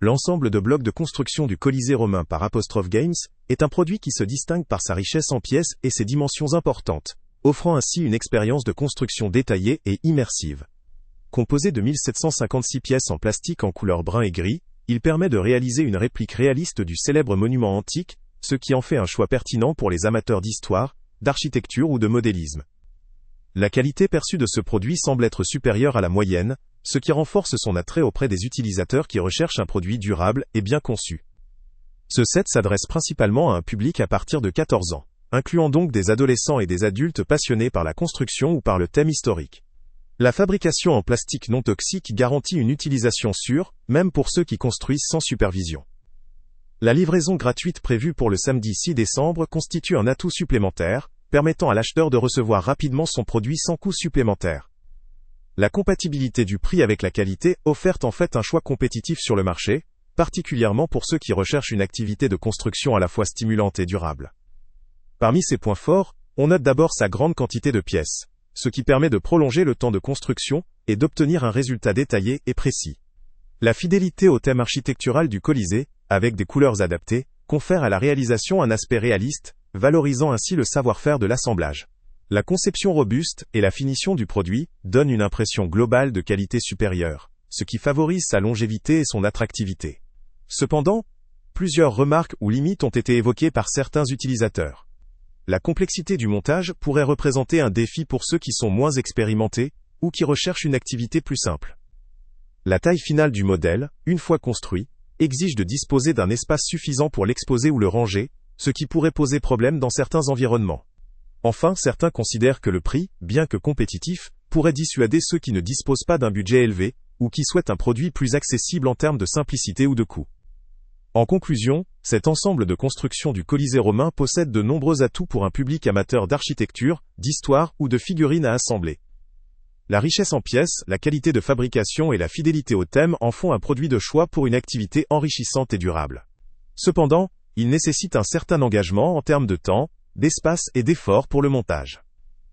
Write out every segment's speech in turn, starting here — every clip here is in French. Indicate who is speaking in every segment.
Speaker 1: L'ensemble de blocs de construction du Colisée romain par Apostrophe Games est un produit qui se distingue par sa richesse en pièces et ses dimensions importantes, offrant ainsi une expérience de construction détaillée et immersive. Composé de 1756 pièces en plastique en couleur brun et gris, il permet de réaliser une réplique réaliste du célèbre monument antique, ce qui en fait un choix pertinent pour les amateurs d'histoire, d'architecture ou de modélisme. La qualité perçue de ce produit semble être supérieure à la moyenne, ce qui renforce son attrait auprès des utilisateurs qui recherchent un produit durable et bien conçu. Ce set s'adresse principalement à un public à partir de 14 ans, incluant donc des adolescents et des adultes passionnés par la construction ou par le thème historique. La fabrication en plastique non toxique garantit une utilisation sûre, même pour ceux qui construisent sans supervision. La livraison gratuite prévue pour le samedi 6 décembre constitue un atout supplémentaire, permettant à l'acheteur de recevoir rapidement son produit sans coût supplémentaire. La compatibilité du prix avec la qualité offerte en fait un choix compétitif sur le marché, particulièrement pour ceux qui recherchent une activité de construction à la fois stimulante et durable. Parmi ses points forts, on note d'abord sa grande quantité de pièces, ce qui permet de prolonger le temps de construction et d'obtenir un résultat détaillé et précis. La fidélité au thème architectural du Colisée, avec des couleurs adaptées, confère à la réalisation un aspect réaliste, valorisant ainsi le savoir-faire de l'assemblage. La conception robuste et la finition du produit donnent une impression globale de qualité supérieure, ce qui favorise sa longévité et son attractivité. Cependant, plusieurs remarques ou limites ont été évoquées par certains utilisateurs. La complexité du montage pourrait représenter un défi pour ceux qui sont moins expérimentés ou qui recherchent une activité plus simple. La taille finale du modèle, une fois construit, exige de disposer d'un espace suffisant pour l'exposer ou le ranger, ce qui pourrait poser problème dans certains environnements. Enfin, certains considèrent que le prix, bien que compétitif, pourrait dissuader ceux qui ne disposent pas d'un budget élevé, ou qui souhaitent un produit plus accessible en termes de simplicité ou de coût. En conclusion, cet ensemble de construction du Colisée romain possède de nombreux atouts pour un public amateur d'architecture, d'histoire ou de figurines à assembler. La richesse en pièces, la qualité de fabrication et la fidélité au thème en font un produit de choix pour une activité enrichissante et durable. Cependant, il nécessite un certain engagement en termes de temps, d'espace et d'effort pour le montage.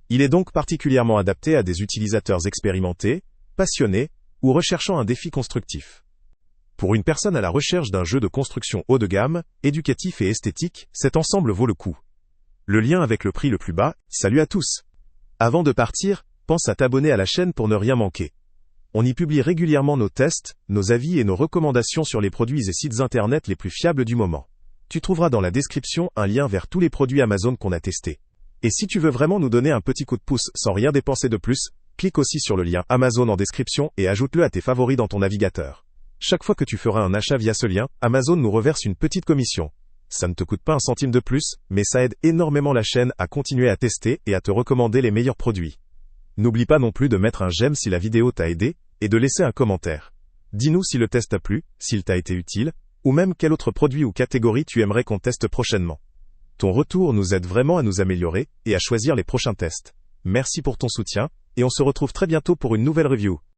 Speaker 1: Il est donc particulièrement adapté à des utilisateurs expérimentés, passionnés, ou recherchant un défi constructif. Pour une personne à la recherche d'un jeu de construction haut de gamme, éducatif et esthétique, cet ensemble vaut le coup. Le lien avec le prix le plus bas, salut à tous! Avant de partir, pense à t'abonner à la chaîne pour ne rien manquer. On y publie régulièrement nos tests, nos avis et nos recommandations sur les produits et sites internet les plus fiables du moment. Tu trouveras dans la description un lien vers tous les produits Amazon qu'on a testés. Et si tu veux vraiment nous donner un petit coup de pouce sans rien dépenser de plus, clique aussi sur le lien Amazon en description et ajoute-le à tes favoris dans ton navigateur. Chaque fois que tu feras un achat via ce lien, Amazon nous reverse une petite commission. Ça ne te coûte pas un centime de plus, mais ça aide énormément la chaîne à continuer à tester et à te recommander les meilleurs produits. N'oublie pas non plus de mettre un j'aime si la vidéo t'a aidé, et de laisser un commentaire. Dis-nous si le test t'a plu, s'il t'a été utile, ou même quel autre produit ou catégorie tu aimerais qu'on teste prochainement. Ton retour nous aide vraiment à nous améliorer et à choisir les prochains tests. Merci pour ton soutien, et on se retrouve très bientôt pour une nouvelle review.